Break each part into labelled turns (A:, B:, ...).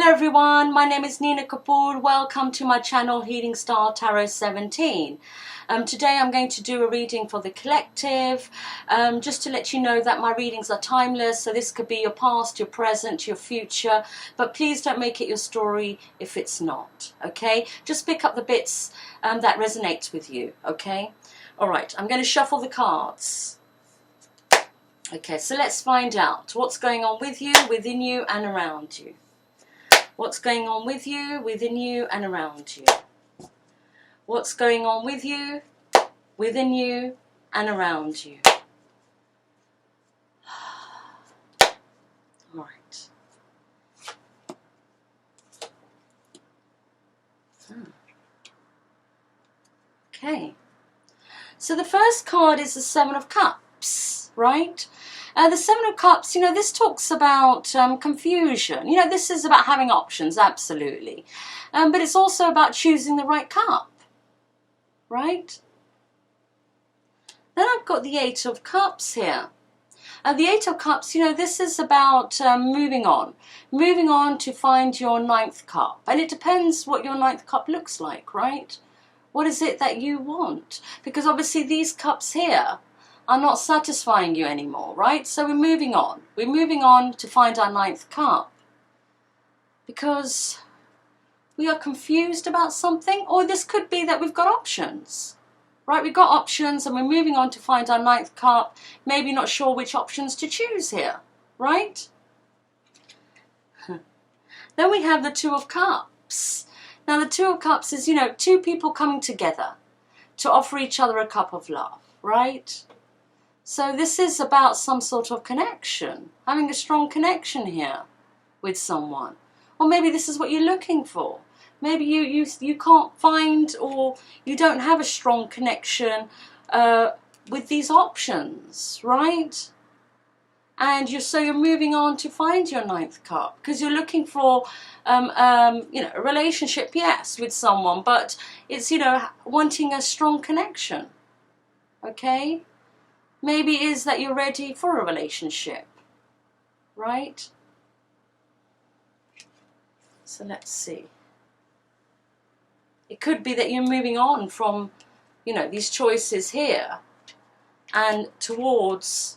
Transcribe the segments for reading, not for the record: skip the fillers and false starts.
A: Hello everyone, my name is Nina Kapoor. Welcome to my channel Healing Star Tarot 17. Today I'm going to do a reading for the collective, just to let you know that my readings are timeless, so this could be your past, your present, your future, but please don't make it your story if it's not, okay? Just pick up the bits that resonate with you, okay? Alright, I'm going to shuffle the cards. Okay, so let's find out what's going on with you, within you and around you. What's going on with you, within you and around you? What's going on with you, within you and around you? All right. Okay. So the first card is the Seven of Cups, right? The Seven of Cups, you know, this talks about confusion. You know, this is about having options, absolutely. But it's also about choosing the right cup, right? Then I've got the Eight of Cups here. The Eight of Cups, you know, this is about moving on to find your ninth cup. And it depends what your ninth cup looks like, right? What is it that you want? Because obviously these cups here are not satisfying you anymore, right? So we're moving on. We're moving on to find our ninth cup because we are confused about something, or this could be that we've got options, right? We've got options and we're moving on to find our ninth cup, maybe not sure which options to choose here, right? Then we have the Two of Cups. Now the Two of Cups is, you know, two people coming together to offer each other a cup of love, right? So this is about some sort of connection, having a strong connection here with someone. Or maybe this is what you're looking for. Maybe you can't find, or you don't have a strong connection with these options, right? And so you're moving on to find your ninth cup because you're looking for you know, a relationship, yes, with someone, but it's, you know, wanting a strong connection, okay? Maybe it is that you're ready for a relationship, right? So let's see. It could be that you're moving on from, you know, these choices here and towards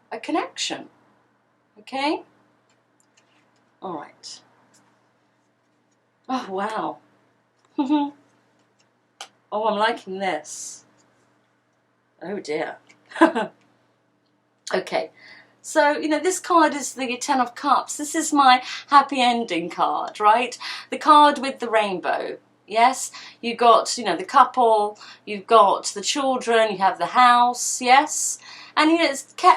A: a connection, okay? All right. Oh, wow. Oh, I'm liking this. Oh, dear. Okay, so, you know, this card is the Ten of Cups. This is my happy ending card, right? The card with the rainbow. Yes, you got, you know, the couple, you've got the children, you have the house, yes? And, you know,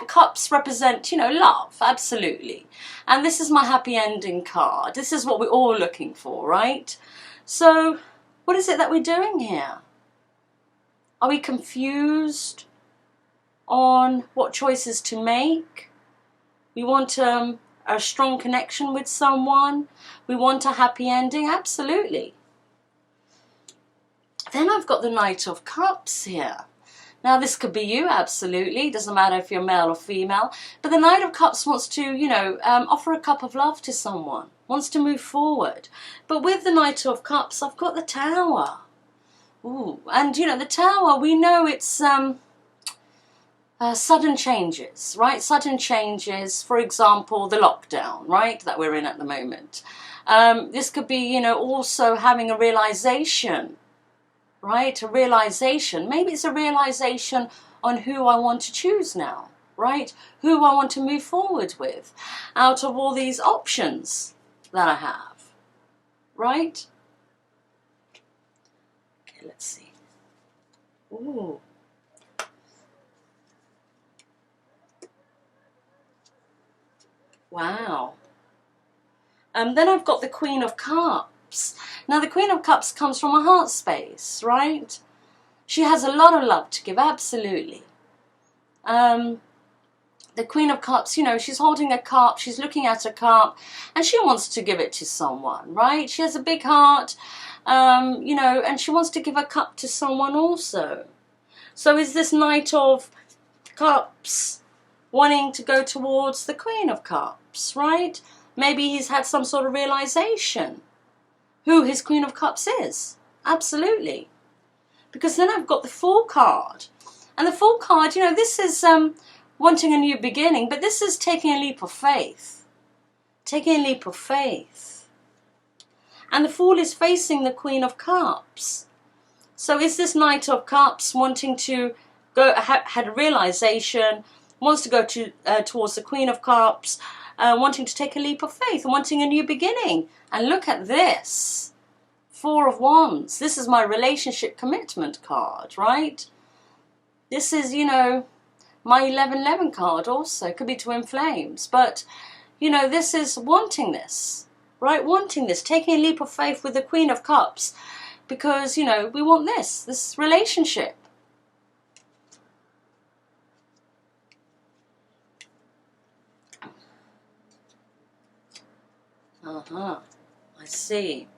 A: cups represent, you know, love, absolutely. And this is my happy ending card. This is what we're all looking for, right? So, what is it that we're doing here? Are we confused on what choices to make? We want a strong connection with someone. We want a happy ending, absolutely. Then I've got the Knight of Cups here. Now this could be you, absolutely. Doesn't matter if you're male or female. But the Knight of Cups wants to, you know, offer a cup of love to someone. Wants to move forward. But with the Knight of Cups, I've got the Tower. Ooh, and you know, the Tower, we know it's sudden changes, right? Sudden changes, for example, the lockdown, right, that we're in at the moment. This could be, you know, also having a realization, right? A realization. Maybe it's a realization on who I want to choose now, right? Who I want to move forward with out of all these options that I have, right? Okay, let's see. Ooh. Wow. Then I've got the Queen of Cups. Now the Queen of Cups comes from a heart space, right? She has a lot of love to give, absolutely. The Queen of Cups, you know, she's holding a cup, she's looking at a cup, and she wants to give it to someone, right? She has a big heart, you know, and she wants to give a cup to someone also. So is this Knight of Cups wanting to go towards the Queen of Cups, right? maybe he's had some sort of realization who his Queen of Cups is. Absolutely. Because then I've got the Fool card. And the Fool card, you know, this is wanting a new beginning, but this is taking a leap of faith. Taking a leap of faith. And the Fool is facing the Queen of Cups. So is this Knight of Cups wanting to go, had a realization, wants to go towards the Queen of Cups, wanting to take a leap of faith, wanting a new beginning. And look at this. Four of Wands. This is my relationship commitment card, right? This is, you know, my 1111 card also. It could be twin flames. But, you know, this is wanting this, right? Wanting this, taking a leap of faith with the Queen of Cups. Because, you know, we want this relationship. I see.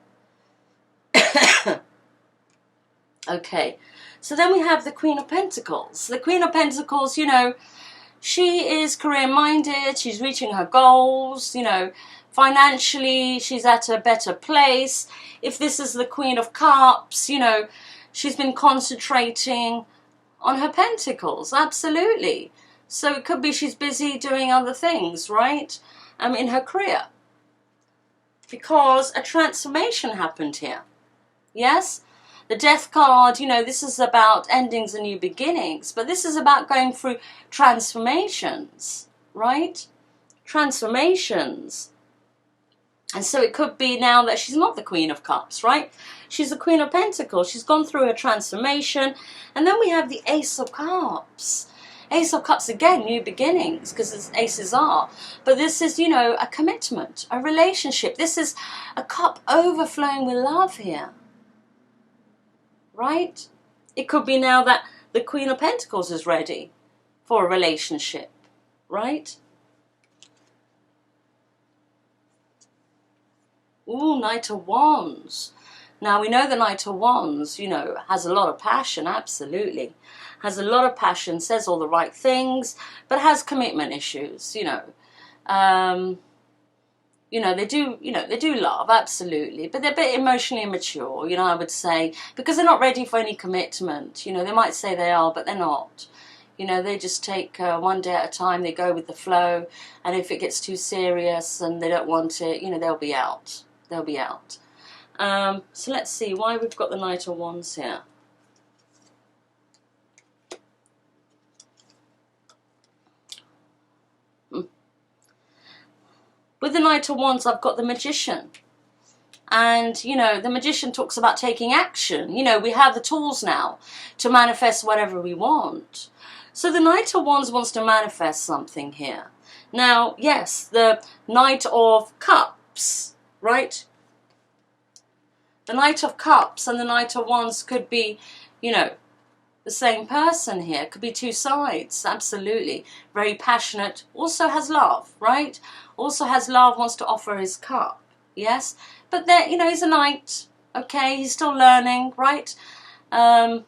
A: Okay, so then we have the Queen of Pentacles. The Queen of Pentacles, you know, she is career-minded, she's reaching her goals, you know, financially she's at a better place. If this is the Queen of Cups, you know, she's been concentrating on her pentacles, absolutely. So it could be she's busy doing other things, right, in her career. Because a transformation happened here. Yes? The Death card, you know, this is about endings and new beginnings. But this is about going through transformations. Right? Transformations. And so it could be now that she's not the Queen of Cups, right? She's the Queen of Pentacles. She's gone through her transformation. And then we have the Ace of Cups. Ace of Cups, again, new beginnings, because aces are. But this is, you know, a commitment, a relationship. This is a cup overflowing with love here. Right? It could be now that the Queen of Pentacles is ready for a relationship. Right? Ooh, Knight of Wands. Now, we know the Knight of Wands, you know, has a lot of passion, absolutely. Has a lot of passion, says all the right things, but has commitment issues, you know. You know, they do love, absolutely, but they're a bit emotionally immature, you know, I would say, because they're not ready for any commitment. You know, they might say they are, but they're not. You know, they just take one day at a time, they go with the flow, and if it gets too serious and they don't want it, you know, they'll be out. They'll be out. So let's see why we've got the Knight of Wands here. With the Knight of Wands, I've got the Magician. And, you know, the Magician talks about taking action. You know, we have the tools now to manifest whatever we want. So the Knight of Wands wants to manifest something here. Now, yes, the Knight of Cups, right? The Knight of Cups and the Knight of Wands could be, you know, the same person here. Could be two sides, absolutely. Very passionate, also has love, right? Also has love, wants to offer his cup, yes? But there, you know, he's a knight, okay? He's still learning, right? And,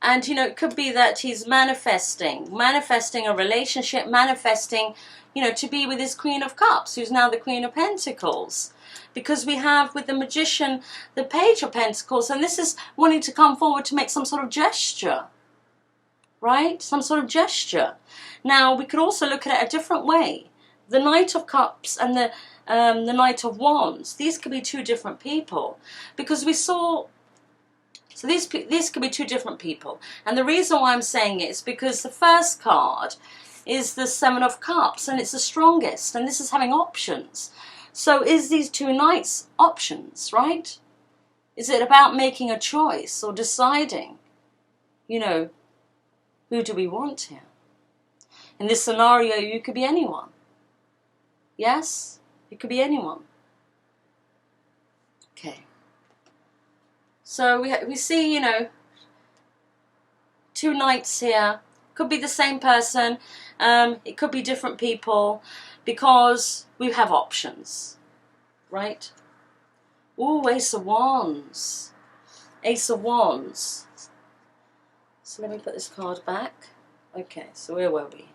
A: you know, it could be that he's manifesting a relationship, manifesting, you know, to be with his Queen of Cups, who's now the Queen of Pentacles. Because we have with the Magician the Page of Pentacles, and this is wanting to come forward to make some sort of gesture, right? Some sort of gesture. Now, we could also look at it a different way. The Knight of Cups and the Knight of Wands, these could be two different people. Because we saw, so these could be two different people. And the reason why I'm saying it is because the first card is the Seven of Cups, and it's the strongest, and this is having options. So is these two knights options, right? Is it about making a choice or deciding, you know, who do we want here? In this scenario, you could be anyone. Yes? You could be anyone. Okay. So we see, you know, two knights here. Could be the same person. It could be different people. Because we have options, right? Ooh, Ace of Wands. Ace of Wands. So let me put this card back. Okay, so where were we?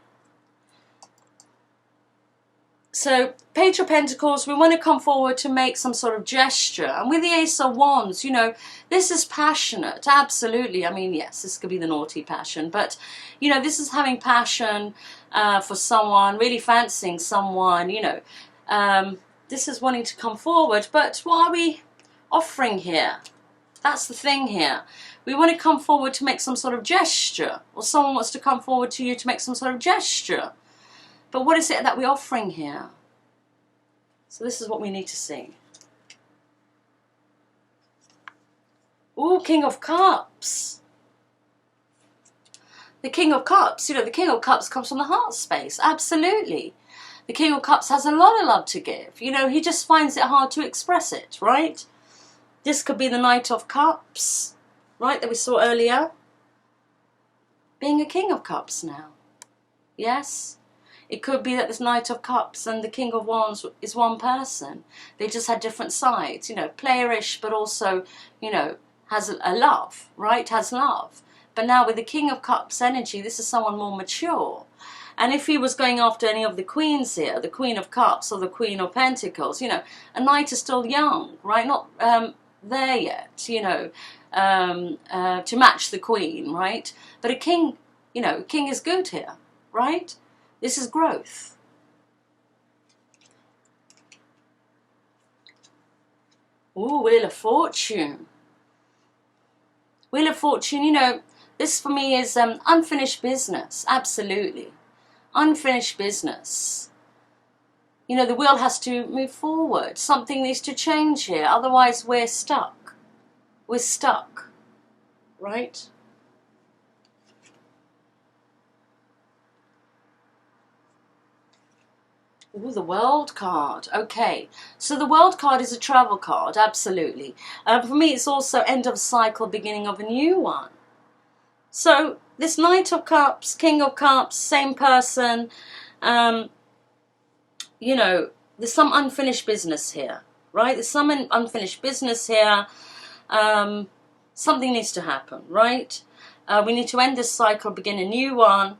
A: So, Page of Pentacles, we want to come forward to make some sort of gesture. And with the Ace of Wands, you know, this is passionate, absolutely. I mean, yes, this could be the naughty passion. But, you know, this is having passion for someone, really fancying someone, you know. This is wanting to come forward. But what are we offering here? That's the thing here. We want to come forward to make some sort of gesture. Or someone wants to come forward to you to make some sort of gesture. But what is it that we're offering here? So this is what we need to see. Ooh, King of Cups. The King of Cups, you know, the King of Cups comes from the heart space. Absolutely. The King of Cups has a lot of love to give. You know, he just finds it hard to express it, right? This could be the Knight of Cups, right, that we saw earlier. Being a King of Cups now. Yes? It could be that this Knight of Cups and the King of Wands is one person. They just had different sides, you know, playerish, but also, you know, has a love, right? Has love. But now with the King of Cups energy, this is someone more mature. And if he was going after any of the queens here, the Queen of Cups or the Queen of Pentacles, you know, a knight is still young, right? Not there yet, you know, to match the queen, right? But a king, you know, king is good here, right? This is growth. Ooh, Wheel of Fortune. Wheel of Fortune, you know, this for me is unfinished business. Absolutely. Unfinished business. You know, the wheel has to move forward. Something needs to change here. Otherwise, we're stuck. We're stuck. Right? Ooh, the World card. Okay, so the World card is a travel card, absolutely. For me, it's also end of cycle, beginning of a new one. So this Knight of Cups, King of Cups, same person. You know, there's some unfinished business here, right? There's some unfinished business here. Something needs to happen, right? We need to end this cycle, begin a new one.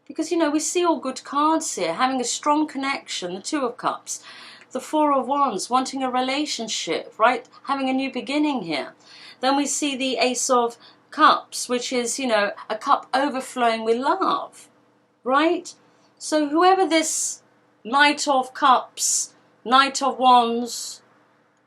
A: Because, you know, we see all good cards here, having a strong connection, the Two of Cups, the Four of Wands, wanting a relationship, right? Having a new beginning here. Then we see the Ace of Cups, which is, you know, a cup overflowing with love, right? So whoever this Knight of Cups, Knight of Wands,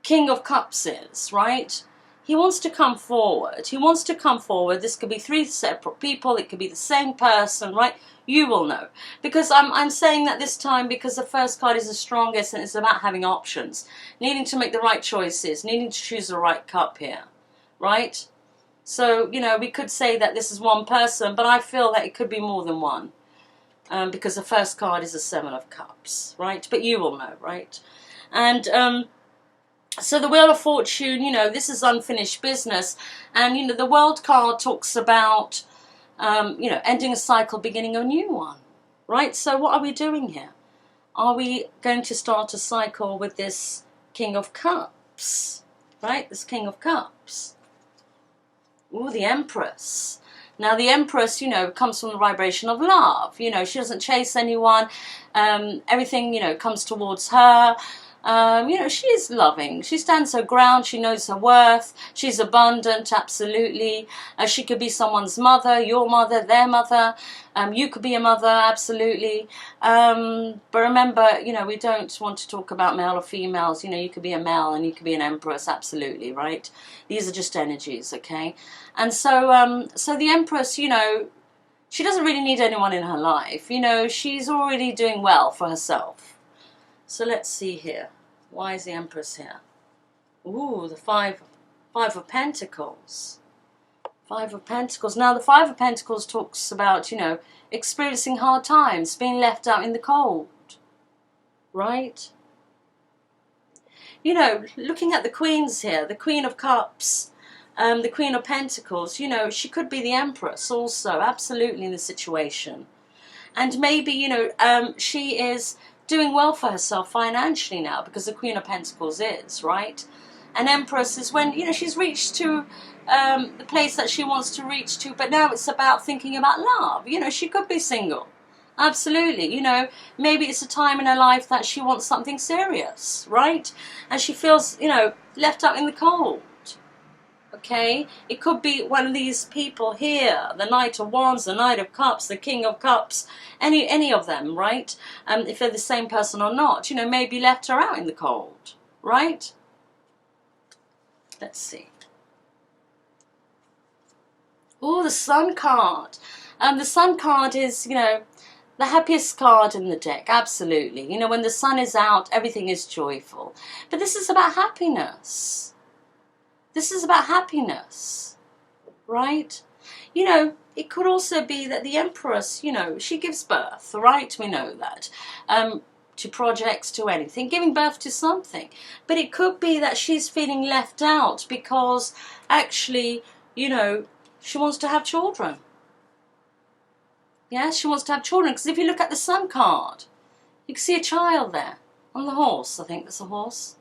A: King of Cups is, right? He wants to come forward. He wants to come forward. This could be three separate people. It could be the same person, right? You will know. Because I'm saying that this time because the first card is the strongest and it's about having options. Needing to make the right choices. Needing to choose the right cup here, right? So, you know, we could say that this is one person, but I feel that it could be more than one. Because the first card is the Seven of Cups, right? But you will know, right? And so the Wheel of Fortune, you know, this is unfinished business. And, you know, the World card talks about, you know, ending a cycle, beginning a new one, right? So what are we doing here? Are we going to start a cycle with this King of Cups, right? This King of Cups. Ooh, the Empress. Now, the Empress, you know, comes from the vibration of love. You know, she doesn't chase anyone. Everything, you know, comes towards her. You know, she is loving. She stands her ground. She knows her worth. She's abundant, absolutely. She could be someone's mother, your mother, their mother. You could be a mother, absolutely. But remember, you know, we don't want to talk about male or females. You know, you could be a male and you could be an empress, absolutely, right? These are just energies, okay? And so, so the Empress, you know, she doesn't really need anyone in her life. You know, she's already doing well for herself. So let's see here. Why is the Empress here? Ooh, the Five of Pentacles. Five of Pentacles. Now, the Five of Pentacles talks about, you know, experiencing hard times, being left out in the cold. Right? You know, looking at the Queens here, the Queen of Cups, the Queen of Pentacles, you know, she could be the Empress also, absolutely, in the situation. And maybe, you know, she is doing well for herself financially now because the Queen of Pentacles is, right? And Empress is when, you know, she's reached to the place that she wants to reach to, but now it's about thinking about love. You know, she could be single, Absolutely. You know, maybe it's a time in her life that she wants something serious, right? And she feels, you know, left out in the cold. Okay? It could be one of these people here, the Knight of Wands, the Knight of Cups, the King of Cups, any of them, right? If they're the same person or not, you know, maybe left her out in the cold, right? Let's see. Oh, the Sun card. The Sun card is, you know, the happiest card in the deck, absolutely. You know, when the sun is out, everything is joyful. But this is about happiness. This is about happiness, right? You know, it could also be that the Empress, you know, she gives birth, right? We know that. To projects, to anything, giving birth to something. But it could be that she's feeling left out because actually, you know, she wants to have children. Yeah, she wants to have children. Because if you look at the Sun card, you can see a child there on the horse. I think that's a horse,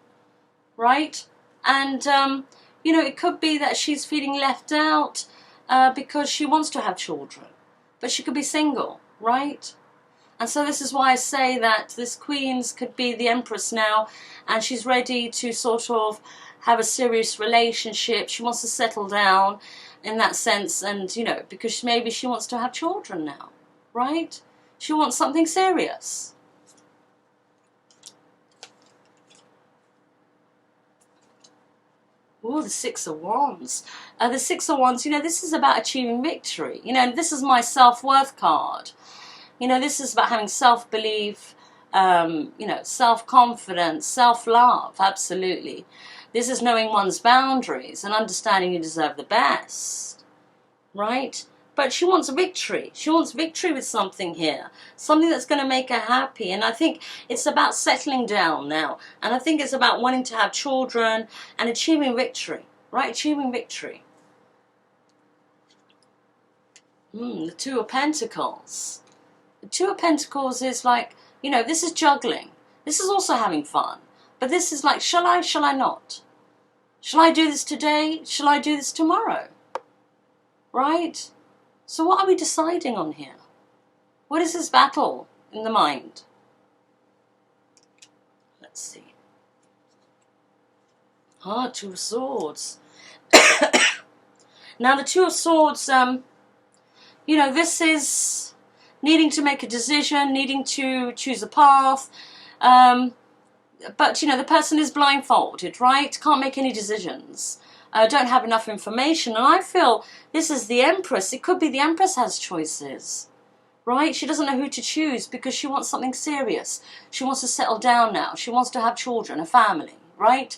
A: right? And, you know, it could be that she's feeling left out because she wants to have children. But she could be single, right? And so this is why I say that this Queen's could be the Empress now, and she's ready to sort of have a serious relationship. She wants to settle down in that sense, and, you know, because maybe she wants to have children now, right? She wants something serious. Oh, the Six of Wands. The Six of Wands, you know, this is about achieving victory. You know, this is my self-worth card. You know, this is about having self-belief, you know, self-confidence, self-love, absolutely. This is knowing one's boundaries and understanding you deserve the best, right? But she wants victory. She wants victory with something here, something that's going to make her happy. And I think it's about settling down now. And I think it's about wanting to have children and achieving victory, right? Achieving victory. The Two of Pentacles. The Two of Pentacles is like, you know, this is juggling. This is also having fun. But this is like, shall I not? Shall I do this today? Shall I do this tomorrow? Right? So what are we deciding on here? What is this battle in the mind? Let's see. Two of Swords. Now the Two of Swords, you know, this is needing to make a decision, needing to choose a path. But, you know, the person is blindfolded, right? Can't make any decisions. Don't have enough information. And I feel this is the Empress. It could be the Empress has choices, right? She doesn't know who to choose because she wants something serious. She wants to settle down now. She wants to have children, a family, right?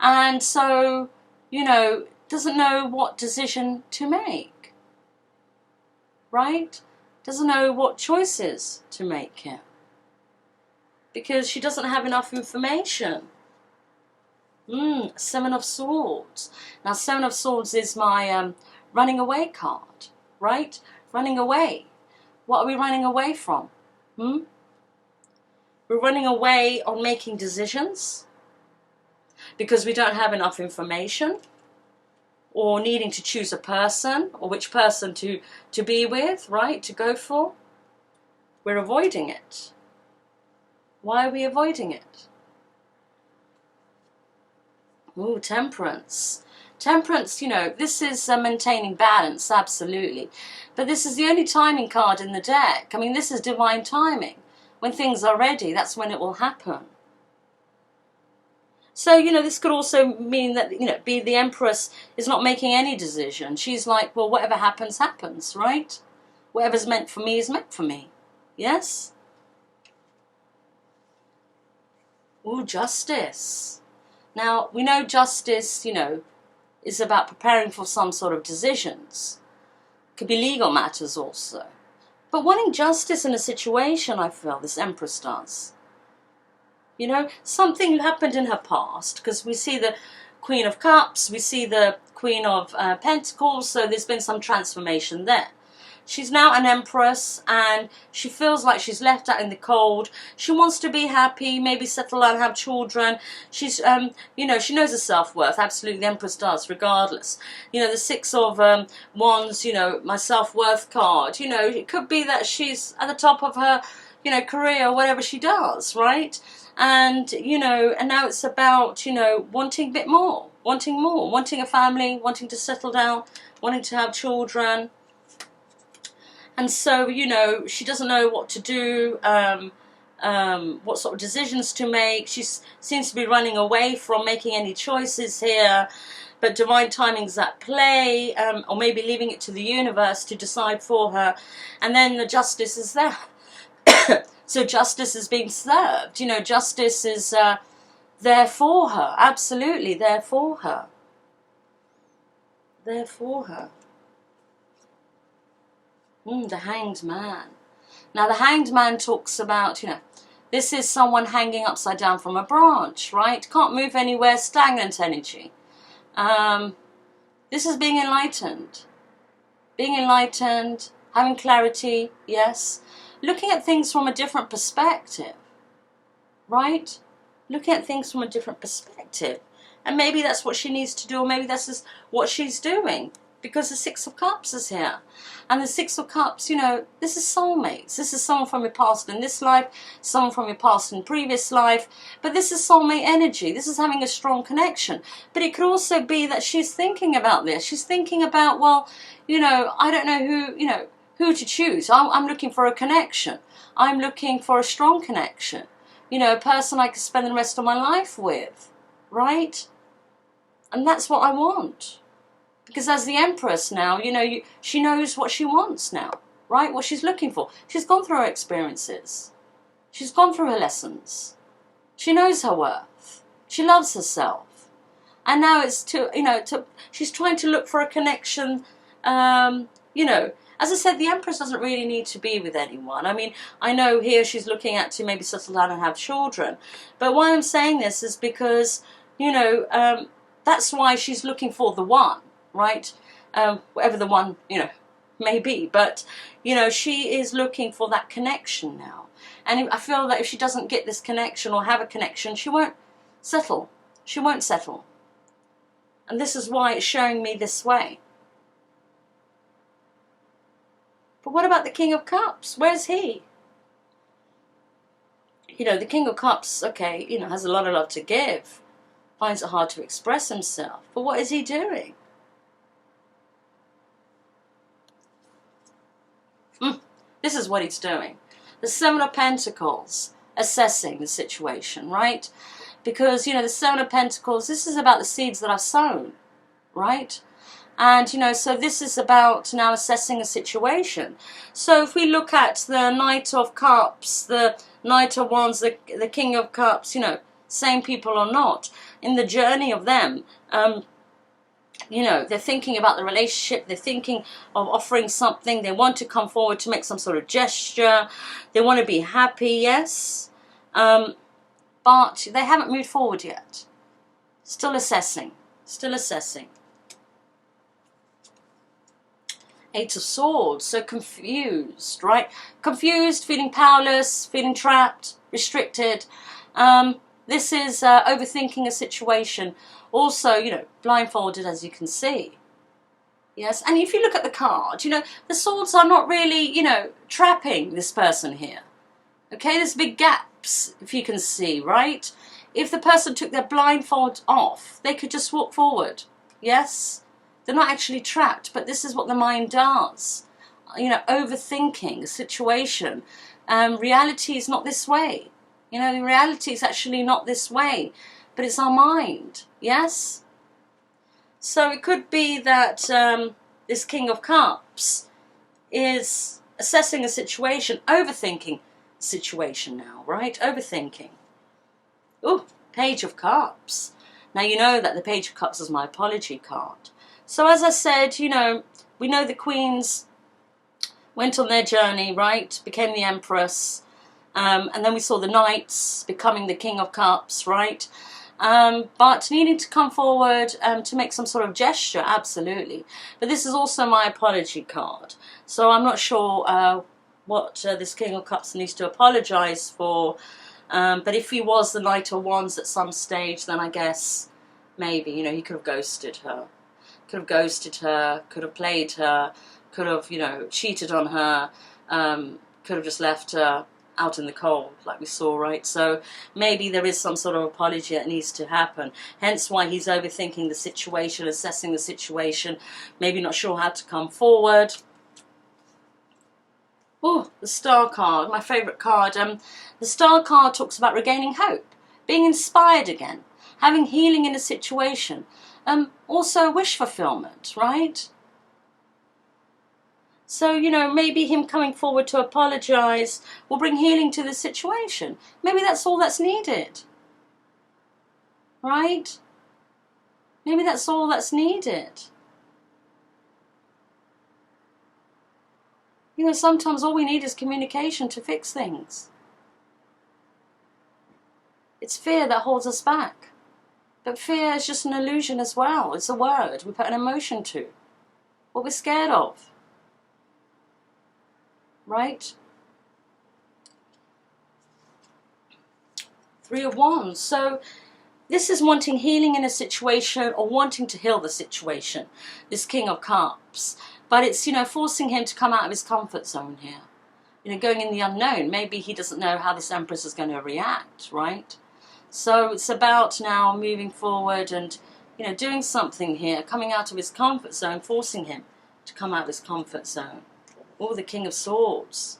A: And so, you know, doesn't know what decision to make, right? Doesn't know what choices to make here because she doesn't have enough information. Seven of Swords. Now, Seven of Swords is my running away card, right? Running away. What are we running away from? We're running away on making decisions because we don't have enough information, or needing to choose a person, or which person to be with, right? To go for. We're avoiding it. Why are we avoiding it? Ooh, Temperance. Temperance, you know, this is maintaining balance, absolutely. But this is the only timing card in the deck. I mean, this is divine timing. When things are ready, that's when it will happen. So, you know, this could also mean that, you know, the Empress is not making any decision. She's like, well, whatever happens, happens, right? Whatever's meant for me is meant for me. Yes? Ooh, Justice. Now, we know justice, you know, is about preparing for some sort of decisions. Could be legal matters also. But wanting justice in a situation, I feel, this Empress does. You know, something happened in her past, because we see the Queen of Cups, we see the Queen of Pentacles, so there's been some transformation there. She's now an Empress, and she feels like she's left out in the cold. She wants to be happy, maybe settle down, have children. She's, you know, she knows her self-worth. Absolutely, the Empress does, regardless. You know, the Six of Wands, you know, my self-worth card. You know, it could be that she's at the top of her, you know, career or whatever she does, right? And, you know, and now it's about, you know, wanting a bit more, wanting a family, wanting to settle down, wanting to have children. And so, you know, she doesn't know what to do, what sort of decisions to make. She seems to be running away from making any choices here. But divine timing's at play, or maybe leaving it to the universe to decide for her. And then the justice is there. So justice is being served. You know, justice is there for her. Absolutely there for her. There for her. The Hanged Man. Now the Hanged Man talks about, you know, this is someone hanging upside down from a branch, right? Can't move anywhere, stagnant energy. This is being enlightened. Being enlightened, having clarity, yes. Looking at things from a different perspective, right? Looking at things from a different perspective. And maybe that's what she needs to do, or maybe that's just what she's doing. Because the Six of Cups is here. And the Six of Cups, you know, this is soulmates. This is someone from your past in this life, someone from your past in previous life. But this is soulmate energy. This is having a strong connection. But it could also be that she's thinking about this. She's thinking about, well, you know, I don't know who, you know, who to choose. I'm looking for a connection. I'm looking for a strong connection. You know, a person I could spend the rest of my life with. Right? And that's what I want. Because as the Empress now, you know, she knows what she wants now, right? What she's looking for. She's gone through her experiences. She's gone through her lessons. She knows her worth. She loves herself. And now it's she's trying to look for a connection. You know, as I said, the Empress doesn't really need to be with anyone. I mean, I know here she's looking at to maybe settle down and have children. But why I'm saying this is because, you know, that's why she's looking for the one. Right, whatever the one, you know, may be, but you know, she is looking for that connection now, and I feel that if she doesn't get this connection or have a connection, she won't settle. She won't settle, and this is why it's showing me this way. But what about the King of Cups? Where's he? You know, the King of Cups, okay, you know, has a lot of love to give, finds it hard to express himself, but what is he doing? This is what he's doing. The Seven of Pentacles, assessing the situation, right? Because, you know, the Seven of Pentacles, this is about the seeds that I've sown, right? And, you know, so this is about now assessing a situation. So if we look at the Knight of Cups, the Knight of Wands, the King of Cups, you know, same people or not, in the journey of them, you know, they're thinking about the relationship, they're thinking of offering something, they want to come forward to make some sort of gesture, they want to be happy, yes, but they haven't moved forward yet. Still assessing, still assessing. Eight of Swords, so confused, right? Confused, feeling powerless, feeling trapped, restricted. This is overthinking a situation. Also, you know, blindfolded, as you can see. Yes, and if you look at the card, you know, the swords are not really, you know, trapping this person here. Okay, there's big gaps, if you can see, right? If the person took their blindfold off, they could just walk forward. Yes? They're not actually trapped, but this is what the mind does. You know, overthinking a situation. Reality is not this way. You know, the reality is actually not this way, but it's our mind. Yes? So it could be that this King of Cups is assessing a situation, overthinking a situation now, right? Overthinking. Ooh, Page of Cups. Now you know that the Page of Cups is my apology card. So as I said, you know, we know the Queens went on their journey, right? Became the Empress. And then we saw the Knights becoming the King of Cups, right? But needing to come forward to make some sort of gesture, absolutely. But this is also my apology card. So I'm not sure what this King of Cups needs to apologise for. But if he was the Knight of Wands at some stage, then I guess maybe, you know, he could have ghosted her. Could have ghosted her, could have played her, could have, you know, cheated on her, could have just left her out in the cold, like we saw, right? So maybe there is some sort of apology that needs to happen. Hence why he's overthinking the situation, assessing the situation, maybe not sure how to come forward. Oh, the Star card, my favourite card. The Star card talks about regaining hope, being inspired again, having healing in a situation. Also wish fulfillment, right? So, you know, maybe him coming forward to apologise will bring healing to the situation. Maybe that's all that's needed. Right? Maybe that's all that's needed. You know, sometimes all we need is communication to fix things. It's fear that holds us back. But fear is just an illusion as well. It's a word we put an emotion to. What we're scared of. Right? Three of Wands. So this is wanting healing in a situation or wanting to heal the situation. This King of Cups. But it's, you know, forcing him to come out of his comfort zone here. You know, going in the unknown. Maybe he doesn't know how this Empress is going to react, right? So it's about now moving forward and, you know, doing something here. Coming out of his comfort zone, forcing him to come out of his comfort zone. Oh, the King of Swords.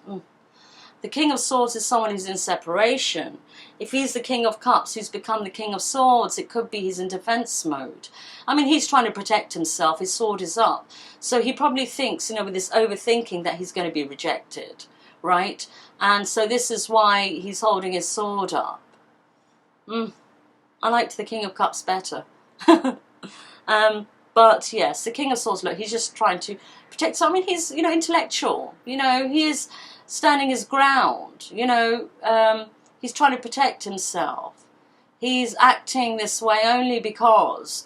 A: The King of Swords is someone who's in separation. If he's the King of Cups who's become the King of Swords, it could be he's in defense mode. I mean, he's trying to protect himself. His sword is up. So he probably thinks, you know, with this overthinking that he's going to be rejected, right? And so this is why he's holding his sword up. I liked the King of Cups better. But yes, the King of Swords, look, he's just trying to protect. So, I mean, he's, you know, intellectual. You know, he is standing his ground. You know, he's trying to protect himself. He's acting this way only because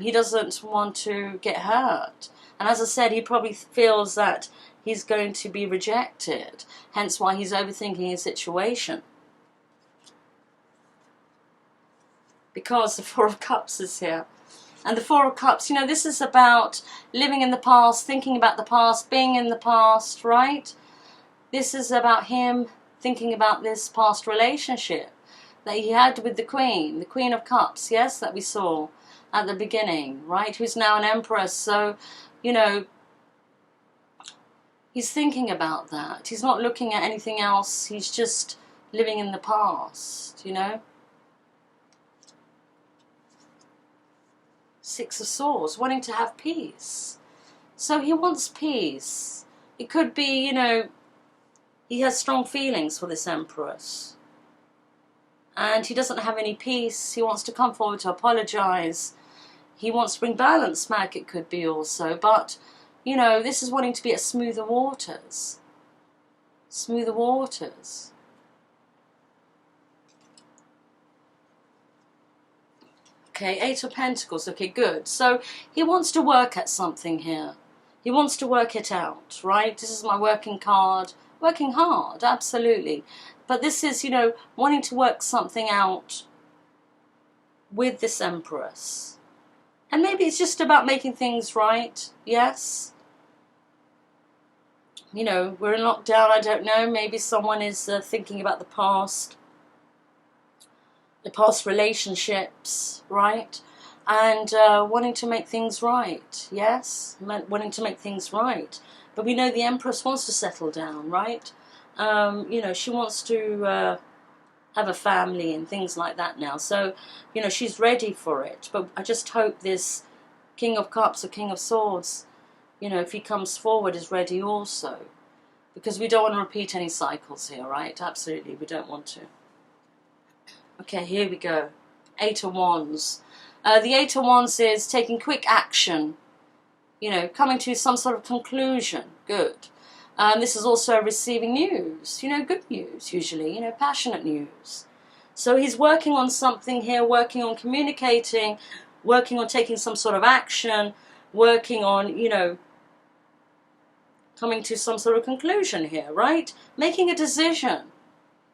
A: he doesn't want to get hurt. And as I said, he probably feels that he's going to be rejected. Hence why he's overthinking his situation. Because the Four of Cups is here. And the Four of Cups, you know, this is about living in the past, thinking about the past, being in the past, right? This is about him thinking about this past relationship that he had with the Queen of Cups, yes, that we saw at the beginning, right? Who's now an Empress. So, you know, he's thinking about that. He's not looking at anything else. He's just living in the past, you know? Six of Swords, wanting to have peace. So he wants peace. It could be, you know, he has strong feelings for this Empress. And he doesn't have any peace. He wants to come forward to apologise. He wants to bring balance back, it could be also. But, you know, this is wanting to be at smoother waters. Smoother waters. Okay, Eight of Pentacles. Okay, good. So he wants to work at something here. He wants to work it out, right? This is my working card. Working hard, absolutely. But this is, you know, wanting to work something out with this Empress. And maybe it's just about making things right, yes? You know, we're in lockdown, I don't know. Maybe someone is thinking about the past relationships, right? And wanting to make things right, yes? Wanting to make things right. But we know the Empress wants to settle down, right? You know, she wants to have a family and things like that now. So, you know, she's ready for it. But I just hope this King of Cups or King of Swords, you know, if he comes forward, is ready also. Because we don't want to repeat any cycles here, right? Absolutely, we don't want to. Okay, here we go. Eight of Wands. The Eight of Wands is taking quick action. You know, coming to some sort of conclusion. Good. This is also receiving news. You know, good news, usually. You know, passionate news. So he's working on something here, working on communicating, working on taking some sort of action, working on, you know, coming to some sort of conclusion here, right? Making a decision.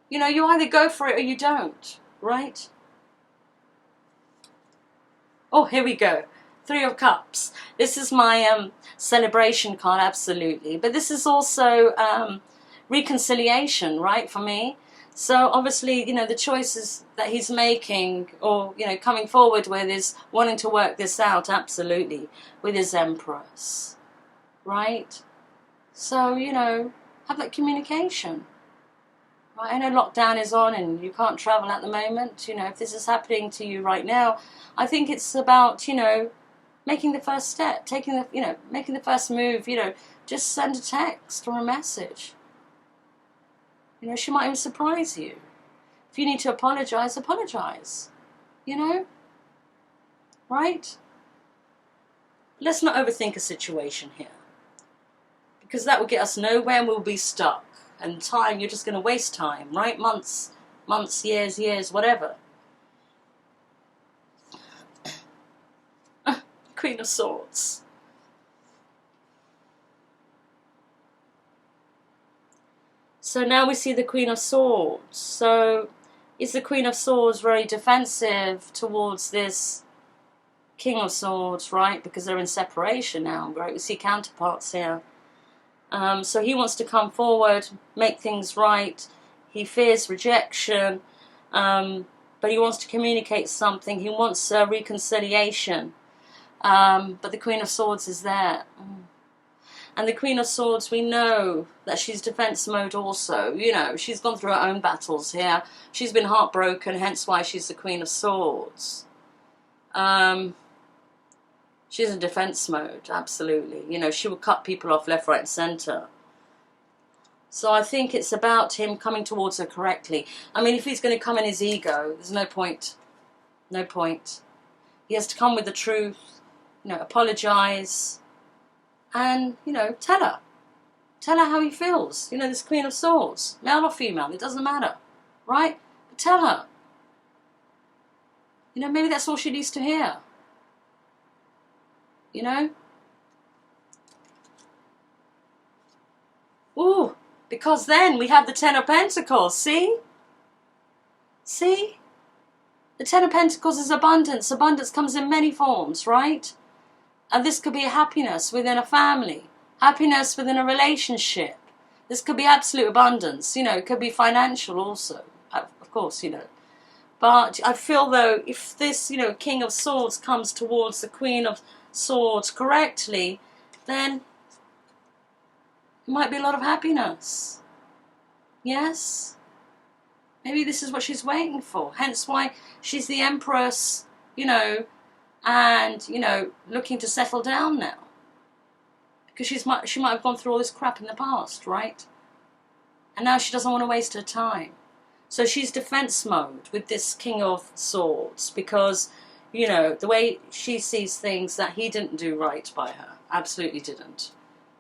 A: You know, you either go for it or you don't, right? Oh, here we go. Three of Cups. This is my celebration card, absolutely. But this is also reconciliation, right, for me. So obviously, you know, the choices that he's making or, you know, coming forward with is wanting to work this out, absolutely, with his Empress, right? So, you know, have that communication. Right? I know lockdown is on and you can't travel at the moment. You know, if this is happening to you right now, I think it's about, you know, making the first step, taking the, you know, making the first move, you know, just send a text or a message. You know, she might even surprise you. If you need to apologize, apologize. You know? Right? Let's not overthink a situation here. Because that will get us nowhere and we'll be stuck. And time, you're just going to waste time, right? Months, years, whatever. Queen of Swords. So now we see the Queen of Swords. So is the Queen of Swords very defensive towards this King of Swords, right? Because they're in separation now, right? We see counterparts here. So he wants to come forward, make things right. He fears rejection, but he wants to communicate something. He wants reconciliation. But the Queen of Swords is there. And the Queen of Swords, we know that she's defense mode also. You know, she's gone through her own battles here. She's been heartbroken, hence why she's the Queen of Swords. She's in defense mode, absolutely. You know, she will cut people off left, right, and centre. So I think it's about him coming towards her correctly. I mean, if he's going to come in his ego, there's no point. No point. He has to come with the truth, you know, apologise. And, you know, tell her. Tell her how he feels. You know, this Queen of Swords, male or female, it doesn't matter, right? But tell her. You know, maybe that's all she needs to hear. You know? Ooh, because then we have the Ten of Pentacles, see? See? The Ten of Pentacles is abundance. Abundance comes in many forms, right? And this could be a happiness within a family, happiness within a relationship. This could be absolute abundance. You know, it could be financial also, of course, you know. But I feel though, if this, you know, King of Swords comes towards the Queen of Swords correctly, then it might be a lot of happiness. Yes? Maybe this is what she's waiting for. Hence why she's the Empress, you know, and, you know, looking to settle down now. Because she might have gone through all this crap in the past, right? And now she doesn't want to waste her time. So she's defense mode with this King of Swords because, you know, the way she sees things that he didn't do right by her. Absolutely didn't.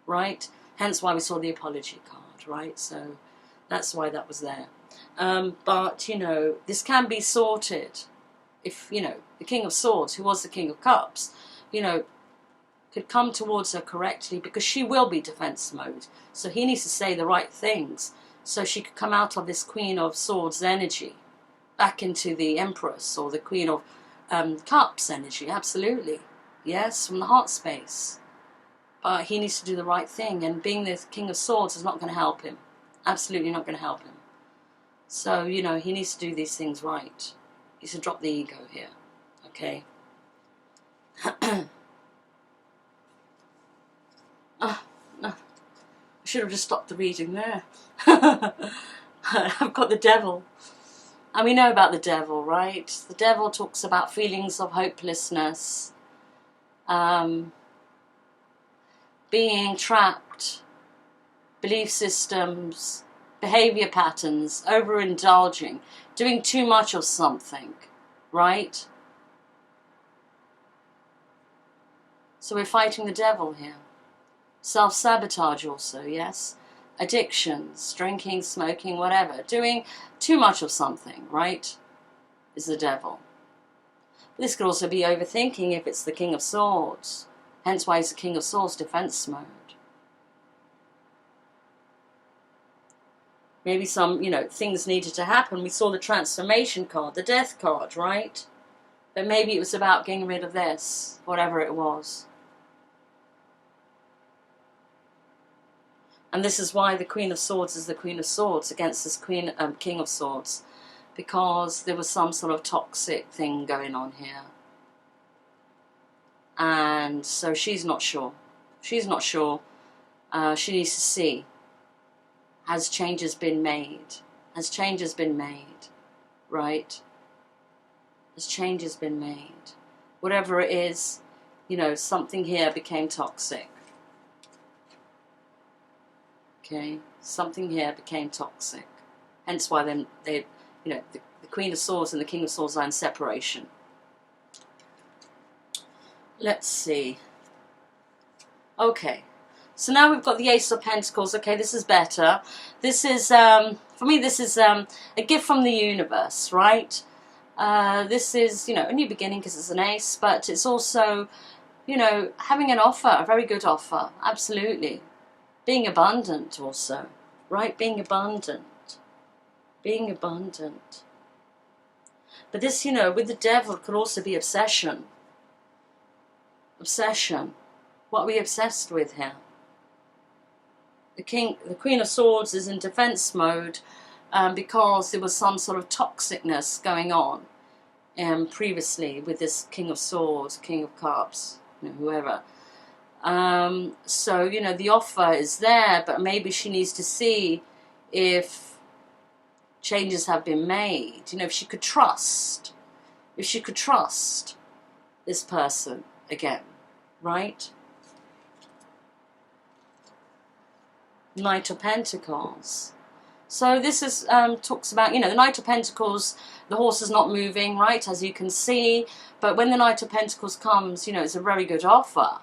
A: Right? Hence why we saw the apology card, right? So that's why that was there. But, you know, this can be sorted if, you know, the King of Swords, who was the King of Cups, you know, could come towards her correctly because she will be defense mode. So he needs to say the right things so she could come out of this Queen of Swords energy back into the Empress or the Queen of Cups energy. Absolutely. Yes, from the heart space. But he needs to do the right thing, and being the King of Swords is not going to help him. Absolutely not going to help him. So, you know, he needs to do these things right. He needs to drop the ego here. Okay? No. I should have just stopped the reading there. I've got the devil. And we know about the devil, right? The devil talks about feelings of hopelessness, being trapped, belief systems, behavior patterns, overindulging, doing too much of something, right? So we're fighting the devil here. Self-sabotage also, yes? Addictions, drinking, smoking, whatever. Doing too much of something, right? is the Devil. This could also be overthinking if it's the King of Swords. Hence why he's the King of Swords, defense mode. Maybe some, things needed to happen. We saw the transformation card, the death card, right? But maybe it was about getting rid of this, whatever it was. And this is why the Queen of Swords is the Queen of Swords against this King of Swords. Because there was some sort of toxic thing going on here. And so she's not sure. She's not sure. She needs to see. Has changes been made? Has changes been made? Right? Has changes been made? Whatever it is, something here became toxic. Okay? Something here became toxic. Hence why the Queen of Swords and the King of Swords are in separation. Let's see. Okay. So now we've got the Ace of Pentacles. Okay, this is better. This is, for me, this is a gift from the universe, right? This is, a new beginning because it's an ace, but it's also, having an offer, a very good offer. Absolutely. Being abundant also, right? Being abundant. Being abundant. But this, with the Devil could also be obsession. Obsession. What are we obsessed with here? The Queen of Swords is in defense mode because there was some sort of toxicness going on previously with this King of Swords, King of Cups, whoever. So, the offer is there, but maybe she needs to see if changes have been made. If she could trust. If she could trust this person again, right? Knight of Pentacles. So this is talks about, the Knight of Pentacles, the horse is not moving, right, as you can see. But when the Knight of Pentacles comes, it's a very good offer.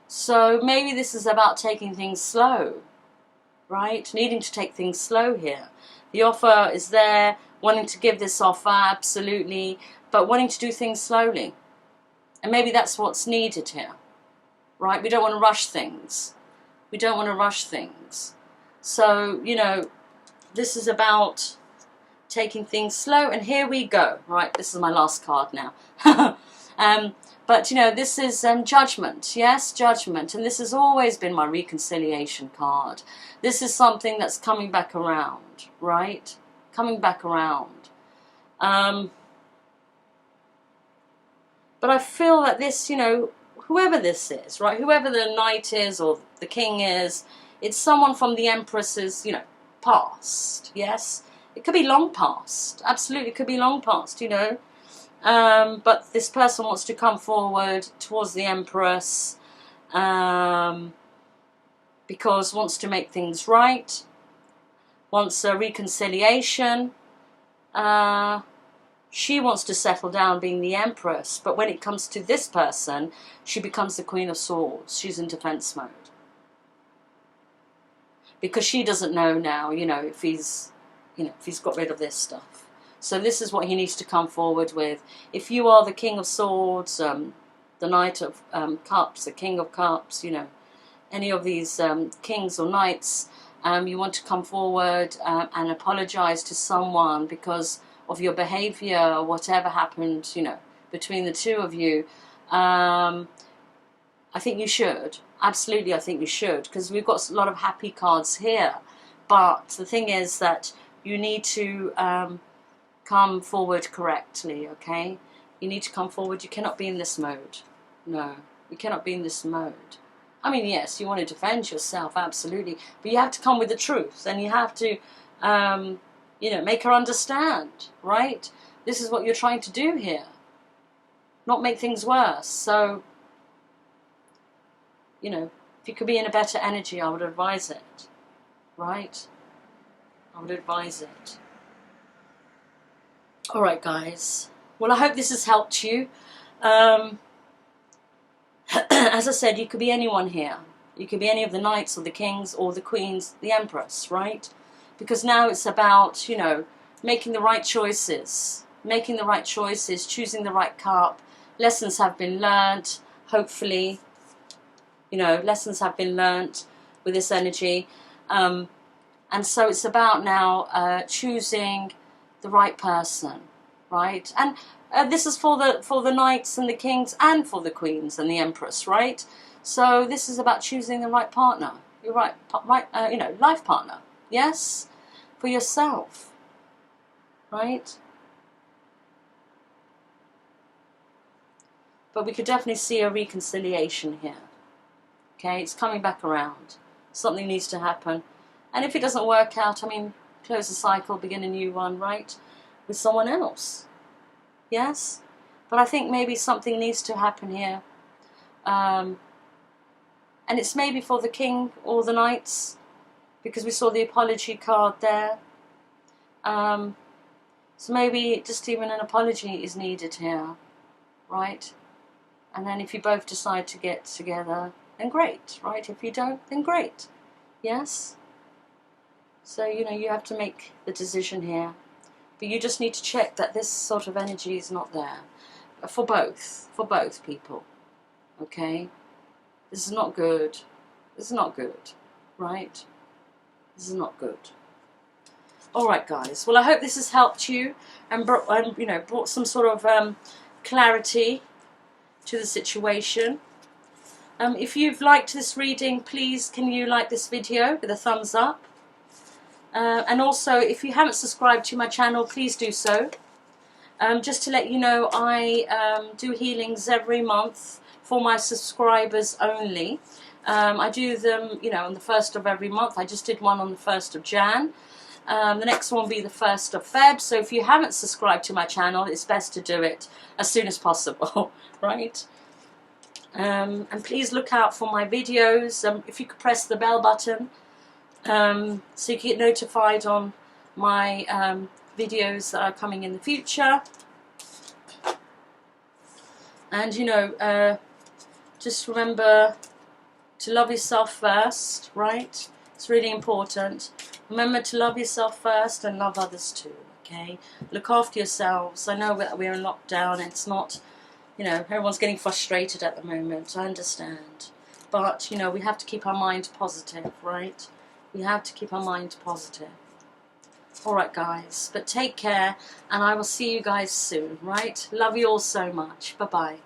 A: So maybe this is about taking things slow, right? Needing to take things slow here. The offer is there, wanting to give this offer, absolutely, but wanting to do things slowly. And maybe that's what's needed here, right? We don't want to rush things. We don't want to rush things. So, this is about taking things slow. And here we go. Right, this is my last card now. But, this is judgment. Yes, judgment. And this has always been my reconciliation card. This is something that's coming back around, right? Coming back around. But I feel that this, whoever this is, right, whoever the knight is or the king is, it's someone from the Empress's, past, yes? It could be long past, absolutely, it could be long past, but this person wants to come forward towards the Empress because wants to make things right, wants a reconciliation. She wants to settle down being the Empress, but when it comes to this person, she becomes the Queen of Swords. She's in defense mode. Because she doesn't know now, if he's got rid of this stuff. So this is what he needs to come forward with. If you are the King of Swords, the Knight of Cups, the King of Cups, any of these kings or knights, you want to come forward and apologize to someone because of your behavior, whatever happened, between the two of you. I think you should. Absolutely, I think you should, because we've got a lot of happy cards here. But the thing is that you need to come forward correctly, okay? You need to come forward. You cannot be in this mode. No, you cannot be in this mode. I mean, yes, you want to defend yourself, absolutely. But you have to come with the truth, and you have to, make her understand, right? This is what you're trying to do here. Not make things worse. So, if you could be in a better energy, I would advise it, right? I would advise it. All right, guys. Well, I hope this has helped you. As I said, you could be anyone here. You could be any of the knights or the kings or the queens, the Empress, right? Because now it's about, making the right choices. making the right choices, choosing the right cup. Lessons have been learnt, hopefully. You know, lessons have been learnt with this energy. And so it's about now choosing the right person, right? And this is for the knights and the kings and for the queens and the empress, right? So this is about choosing the right partner, your right you know, life partner, yes, for yourself, right? But we could definitely see a reconciliation here. Okay, it's coming back around. Something needs to happen. And if it doesn't work out, I mean, close the cycle, begin a new one, right? With someone else. Yes? But I think maybe something needs to happen here. And it's maybe for the king or the knights, because we saw the apology card there. So maybe just even an apology is needed here, right? And then if you both decide to get together, then great, right? If you don't, then great. Yes? So, you know, you have to make the decision here. But you just need to check that this sort of energy is not there. For both people. Okay? This is not good. This is not good, right? This is not good. Alright guys, well I hope this has helped you and brought some sort of clarity to the situation. If you've liked this reading, please can you like this video with a thumbs up. And also, if you haven't subscribed to my channel, please do so. Just to let you know, I do healings every month for my subscribers only. I do them, you know, on the 1st of every month. I just did one on the 1st of Jan. The next one will be the 1st of Feb. So if you haven't subscribed to my channel, it's best to do it as soon as possible, right? And please look out for my videos. If you could press the bell button, so you can get notified on my videos that are coming in the future. And you know, just remember to love yourself first, right? It's really important. Remember to love yourself first and love others too, okay? Look after yourselves. I know that we're in lockdown. It's not, you know, everyone's getting frustrated at the moment. I understand. But, you know, we have to keep our mind positive, right? We have to keep our mind positive. Alright guys, but take care and I will see you guys soon, right? Love you all so much. Bye-bye.